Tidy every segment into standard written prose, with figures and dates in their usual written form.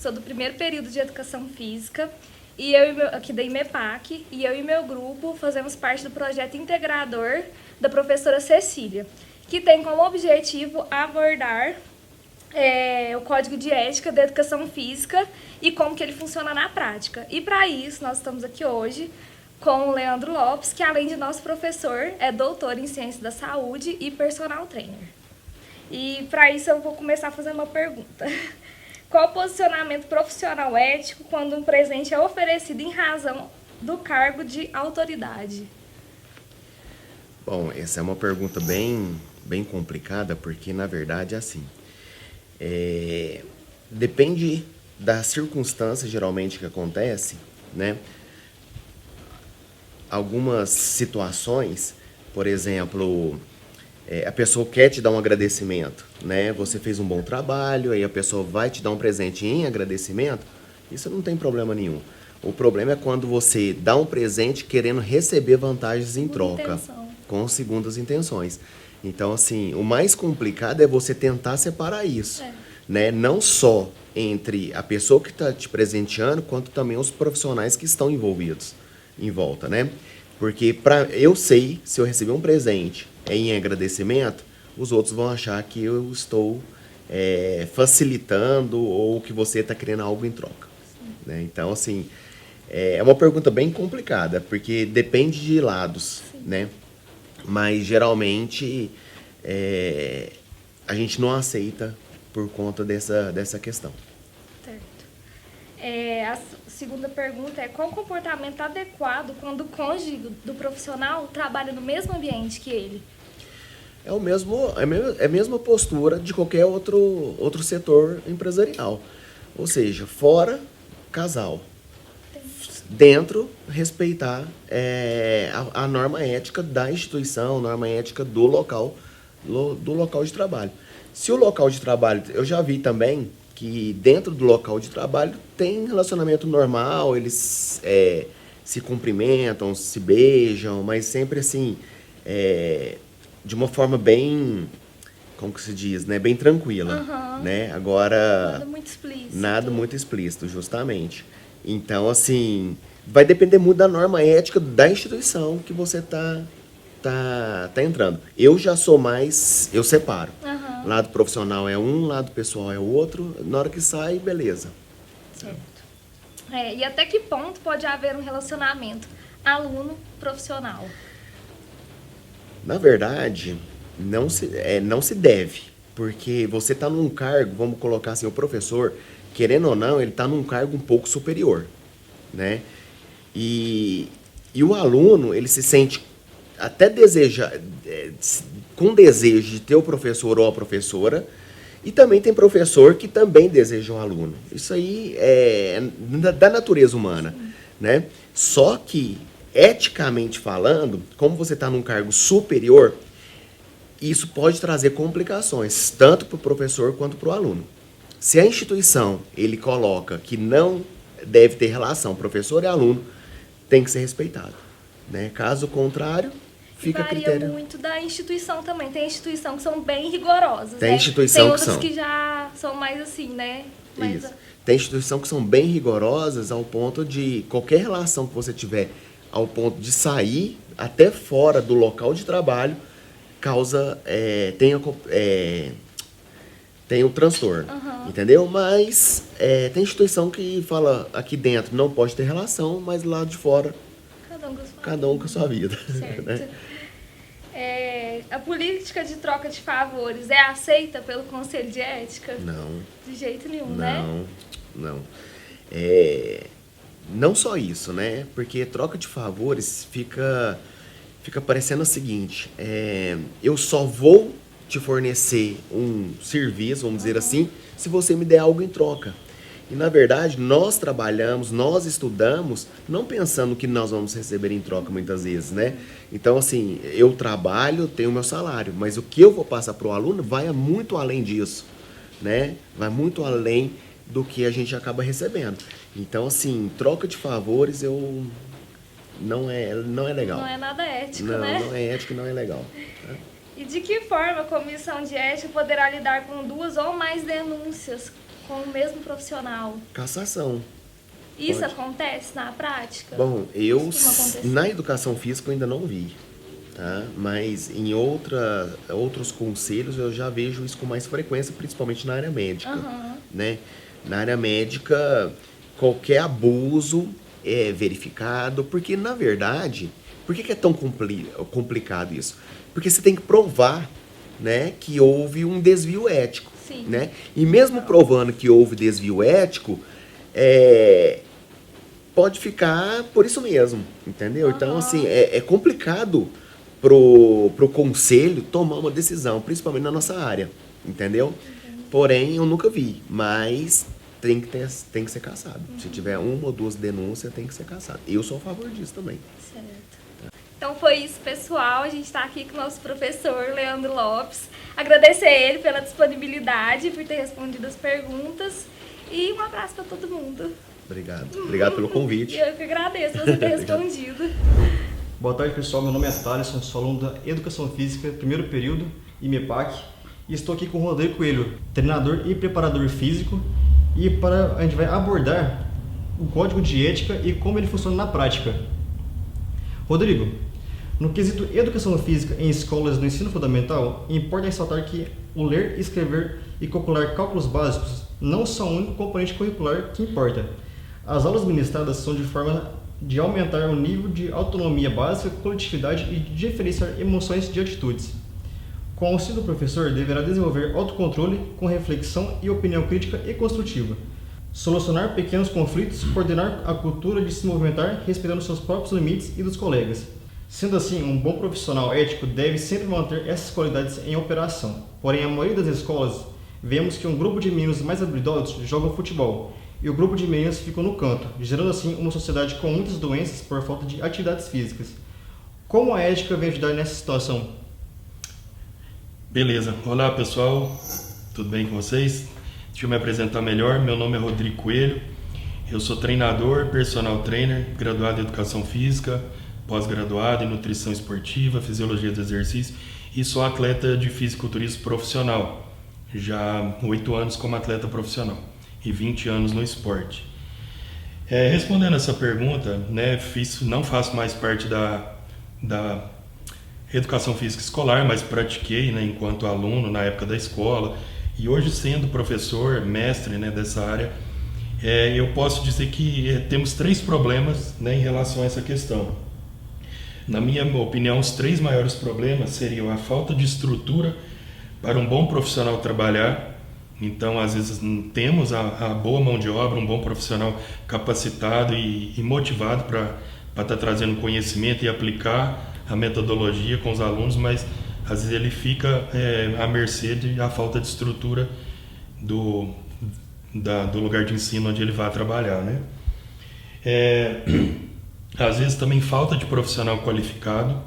sou do primeiro período de Educação Física, e eu aqui da IMEPAC, e eu e meu grupo fazemos parte do projeto integrador da professora Cecília, que tem como objetivo abordar o Código de Ética da Educação Física e como que ele funciona na prática. E para isso, nós estamos aqui hoje com o Leandro Lopes, que além de nosso professor, é doutor em Ciências da Saúde e personal trainer. E para isso eu vou começar fazendo uma pergunta. Qual o posicionamento profissional ético quando um presente é oferecido em razão do cargo de autoridade? Bom, essa é uma pergunta bem complicada, porque na verdade é assim. Depende da circunstância geralmente que acontece, né? Algumas situações, por exemplo, a pessoa quer te dar um agradecimento, né? Você fez um bom trabalho, aí a pessoa vai te dar um presente em agradecimento, isso não tem problema nenhum. O problema é quando você dá um presente querendo receber vantagens em troca, com segundas intenções. Então, assim, o mais complicado é você tentar separar isso, né? Não só entre a pessoa que está te presenteando, quanto também os profissionais que estão envolvidos em volta, né? Porque eu sei, se eu receber um presente em agradecimento, os outros vão achar que eu estou facilitando ou que você está querendo algo em troca, né? Então, assim, é uma pergunta bem complicada, porque depende de lados, né? Mas, geralmente, a gente não aceita por conta dessa questão. Certo. A segunda pergunta é: qual o comportamento adequado quando o cônjuge do profissional trabalha no mesmo ambiente que ele? É a mesma postura de qualquer outro setor empresarial. Ou seja, fora, casal. Dentro, respeitar a norma ética da instituição, a norma ética do local de trabalho. Se o local de trabalho, eu já vi também que dentro do local de trabalho tem relacionamento normal, eles se cumprimentam, se beijam, mas sempre assim, de uma forma bem, como que se diz, né? Bem tranquila, né? Agora, nada muito explícito. Nada muito explícito, justamente. Então, assim, vai depender muito da norma ética da instituição que você tá entrando. Eu já sou mais, eu separo. Lado profissional é um, lado pessoal é o outro. Na hora que sai, beleza. Certo. E até que ponto pode haver um relacionamento aluno-profissional? Na verdade, não se deve. Porque você está num cargo, vamos colocar assim, o professor, querendo ou não, ele está num cargo um pouco superior, né? E o aluno, ele se sente até com desejo de ter o professor ou a professora, e também tem professor que também deseja o aluno. Isso aí é da natureza humana, né? Só que, eticamente falando, como você está num cargo superior, isso pode trazer complicações, tanto para o professor quanto para o aluno. Se a instituição ele coloca que não deve ter relação professor e aluno, tem que ser respeitado, né? Caso contrário, fica a critério. Varia muito da instituição também. Tem instituição que são bem rigorosas, Tem né? instituição Tem que outras são. que já são mais assim, né? Isso. Tem instituição que são bem rigorosas ao ponto de qualquer relação que você tiver ao ponto de sair até fora do local de trabalho causa tem o transtorno, entendeu? Mas tem instituição que fala aqui dentro não pode ter relação, mas lá de fora cada um com a sua vida. Certo. Né? A política de troca de favores é aceita pelo Conselho de Ética? Não. De jeito nenhum, né? Não. Não só isso, né? Porque troca de favores fica parecendo o seguinte, eu só vou te fornecer um serviço, vamos dizer assim, se você me der algo em troca. E, na verdade, nós trabalhamos, nós estudamos, não pensando que nós vamos receber em troca muitas vezes, né? Então, assim, eu trabalho, tenho meu salário, mas o que eu vou passar para o aluno vai muito além disso, né? Vai muito além do que a gente acaba recebendo. Então, assim, troca de favores não é legal. Não é nada ético, não, né? Não é ético e não é legal. E de que forma a comissão de ética poderá lidar com 2 ou mais denúncias com o mesmo profissional? Cassação. Isso Pode. acontece na prática? Bom, Costuma acontecer? na educação física eu ainda não vi, tá? Mas em outros conselhos eu já vejo isso com mais frequência, principalmente na área médica, Aham. né? Na área médica, qualquer abuso é verificado, porque na verdade, por que é tão complicado isso? Porque você tem que provar, né, que houve um desvio ético, Sim. né? E mesmo provando que houve desvio ético, pode ficar por isso mesmo, entendeu? Então, assim, é complicado pro conselho tomar uma decisão, principalmente na nossa área, entendeu? Porém, eu nunca vi, mas tem que ser cassado. Se tiver uma ou duas denúncias, tem que ser cassado. Eu sou a favor disso também. Certo. Então foi isso, pessoal. A gente está aqui com o nosso professor, Leandro Lopes. Agradecer a ele pela disponibilidade, por ter respondido as perguntas. E um abraço para todo mundo. Obrigado. Obrigado pelo convite. Eu que agradeço você ter respondido. Boa tarde, pessoal. Meu nome é Thaleson, sou aluno da Educação Física, primeiro período, IMEPAC. E estou aqui com o Rodrigo Coelho, treinador e preparador físico. E a gente vai abordar o código de ética e como ele funciona na prática. Rodrigo, no quesito educação física em escolas do ensino fundamental, importa ressaltar que o ler, escrever e calcular cálculos básicos não são o único componente curricular que importa. As aulas ministradas são de forma de aumentar o nível de autonomia básica, coletividade e de diferenciar emoções de atitudes. Com o auxílio do professor, deverá desenvolver autocontrole com reflexão e opinião crítica e construtiva, solucionar pequenos conflitos, coordenar a cultura de se movimentar, respeitando seus próprios limites e dos colegas. Sendo assim, um bom profissional ético deve sempre manter essas qualidades em operação. Porém, a maioria das escolas, vemos que um grupo de meninos mais habilidosos jogam futebol e o grupo de meninas ficam no canto, gerando assim uma sociedade com muitas doenças por falta de atividades físicas. Como a ética vem ajudar nessa situação? Beleza. Olá, pessoal. Tudo bem com vocês? Deixa eu me apresentar melhor. Meu nome é Rodrigo Coelho. Eu sou treinador, personal trainer, graduado em Educação Física, pós-graduado em Nutrição Esportiva, Fisiologia do Exercício e sou atleta de fisiculturismo profissional. Já há 8 anos como atleta profissional e 20 anos no esporte. Respondendo essa pergunta, né, não faço mais parte da Educação Física Escolar, mas pratiquei, né, enquanto aluno na época da escola e hoje sendo professor, mestre, né, dessa área, eu posso dizer que temos 3 problemas, né, em relação a essa questão. Na minha opinião, os 3 maiores problemas seriam a falta de estrutura para um bom profissional trabalhar. Então, às vezes, temos a boa mão de obra, um bom profissional capacitado e motivado para estar trazendo conhecimento e aplicar a metodologia com os alunos, mas às vezes ele fica à mercê da falta de estrutura do lugar de ensino onde ele vai trabalhar, né? Às vezes também falta de profissional qualificado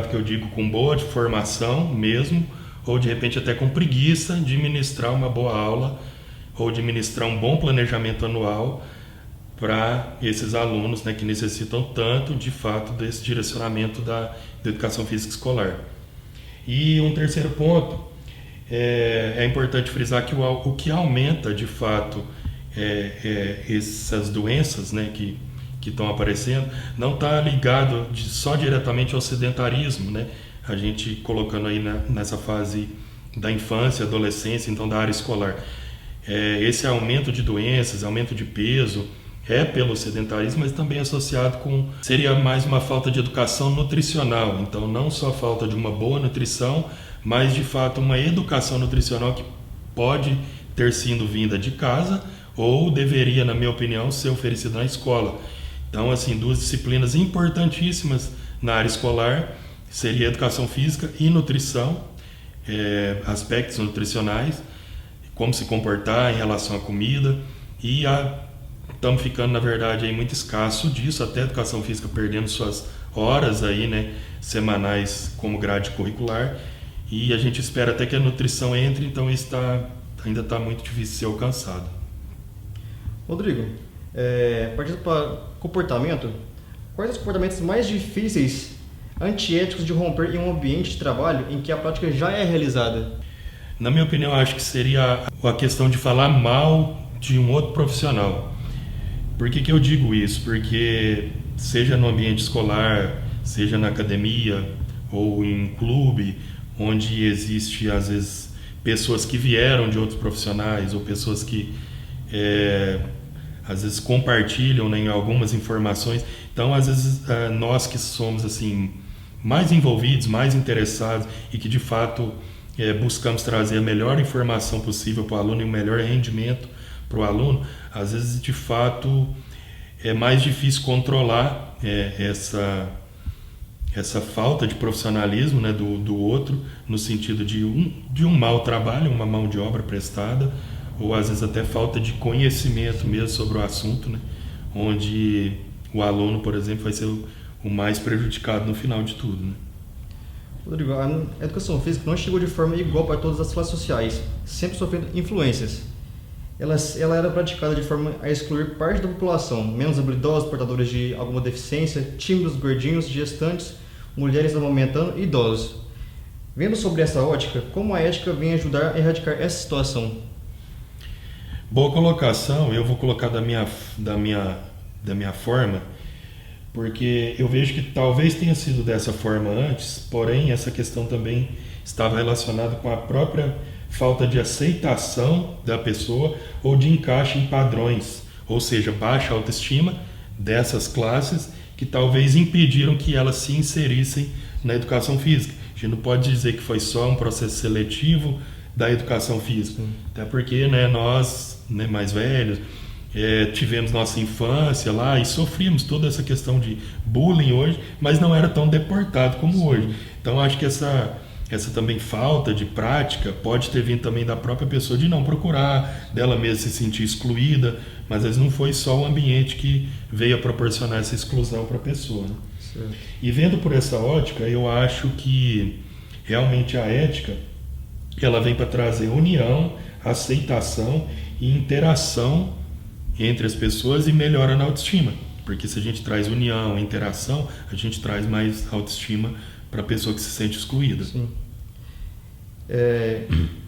que eu digo com boa formação mesmo, ou de repente até com preguiça de ministrar uma boa aula ou de ministrar um bom planejamento anual para esses alunos, né, que necessitam tanto, de fato, desse direcionamento da educação física escolar. E um terceiro ponto, é importante frisar que o que aumenta, de fato, essas doenças, né, que estão aparecendo, não está ligado só diretamente ao sedentarismo, né? A gente colocando aí nessa fase da infância, adolescência, então da área escolar. Esse aumento de doenças, aumento de peso, pelo sedentarismo, mas também associado seria mais uma falta de educação nutricional. Então, não só falta de uma boa nutrição, mas de fato uma educação nutricional que pode ter sido vinda de casa ou deveria, na minha opinião, ser oferecida na escola. Então, assim, 2 disciplinas importantíssimas na área escolar seria educação física e nutrição, aspectos nutricionais, como se comportar em relação à comida, e estamos ficando, na verdade, aí muito escasso disso, até a educação física perdendo suas horas aí, né, semanais como grade curricular, e a gente espera até que a nutrição entre, então isso ainda está muito difícil de ser alcançado. Rodrigo, partindo para comportamento, quais os comportamentos mais difíceis, antiéticos de romper em um ambiente de trabalho em que a prática já é realizada? Na minha opinião, acho que seria a questão de falar mal de um outro profissional. Por que eu digo isso? Porque seja no ambiente escolar, seja na academia ou em clube, onde existe às vezes pessoas que vieram de outros profissionais ou pessoas que às vezes compartilham, né, em algumas informações. Então, às vezes, nós que somos assim mais envolvidos, mais interessados e que de fato buscamos trazer a melhor informação possível para o aluno e o melhor rendimento para o aluno, às vezes de fato é mais difícil controlar essa falta de profissionalismo, né, do outro, no sentido de um mau trabalho, uma mão de obra prestada, ou às vezes até falta de conhecimento mesmo sobre o assunto, né, onde o aluno, por exemplo, vai ser o mais prejudicado no final de tudo, né? Rodrigo, a educação física não chegou de forma igual para todas as classes sociais, sempre sofrendo influências. Ela era praticada de forma a excluir parte da população, menos habilidosos, portadores de alguma deficiência, tímidos, gordinhos, gestantes, mulheres amamentando e idosos. Vendo sobre essa ótica, como a ética vem ajudar a erradicar essa situação? Boa colocação. Eu vou colocar da minha forma, porque eu vejo que talvez tenha sido dessa forma antes, porém essa questão também estava relacionada com a própria falta de aceitação da pessoa ou de encaixe em padrões, ou seja, baixa autoestima dessas classes que talvez impediram que elas se inserissem na educação física. A gente não pode dizer que foi só um processo seletivo da educação física, até porque, né, nós, né, mais velhos, tivemos nossa infância lá e sofrimos toda essa questão de bullying hoje, mas não era tão deportado como hoje. Então acho que essa também falta de prática pode ter vindo também da própria pessoa de não procurar, dela mesma se sentir excluída, mas às vezes não foi só o ambiente que veio a proporcionar essa exclusão para a pessoa, né? E vendo por essa ótica, eu acho que realmente a ética ela vem para trazer união, aceitação e interação entre as pessoas e melhora na autoestima, porque se a gente traz união, interação, a gente traz mais autoestima para a pessoa que se sente excluída. Sim.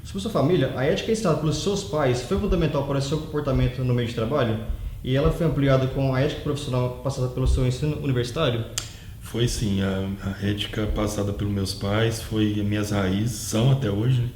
Sobre sua família, a ética ensinada pelos seus pais foi fundamental para o seu comportamento no meio de trabalho? E ela foi ampliada com a ética profissional passada pelo seu ensino universitário? Foi sim, a ética passada pelos meus pais foi minhas raízes, são até hoje, né?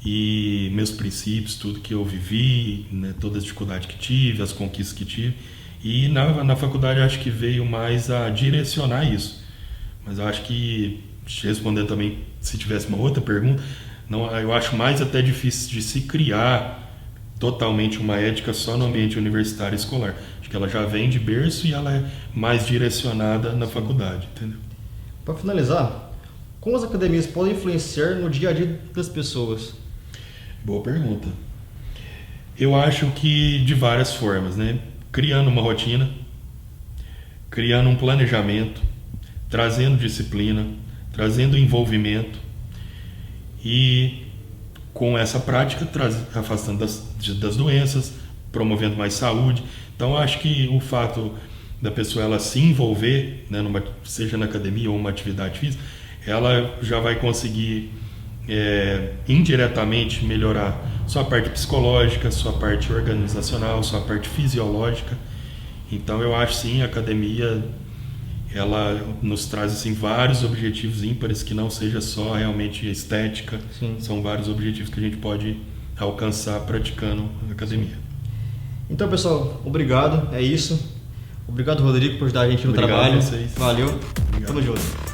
E meus princípios, tudo que eu vivi, né, toda a dificuldade que tive, as conquistas que tive. E na faculdade acho que veio mais a direcionar isso. Mas eu acho que, respondendo também, se tivesse uma outra pergunta, eu acho mais até difícil de se criar totalmente uma ética só no ambiente universitário e escolar. Acho que ela já vem de berço e ela é mais direcionada na faculdade, entendeu? Para finalizar, como as academias podem influenciar no dia a dia das pessoas? Boa pergunta. Eu acho que de várias formas, né? Criando uma rotina, criando um planejamento, trazendo disciplina, trazendo envolvimento e com essa prática afastando das doenças, promovendo mais saúde. Então acho que o fato da pessoa ela se envolver, né, seja na academia ou uma atividade física, ela já vai conseguir indiretamente melhorar sua parte psicológica, sua parte organizacional, sua parte fisiológica. Então eu acho sim, a academia ela nos traz assim, vários objetivos ímpares que não seja só realmente estética. Sim. São vários objetivos que a gente pode alcançar praticando a academia. Então pessoal, obrigado, é isso. Obrigado Rodrigo por ajudar a gente no trabalho. A vocês. Valeu, obrigado. Tamo junto.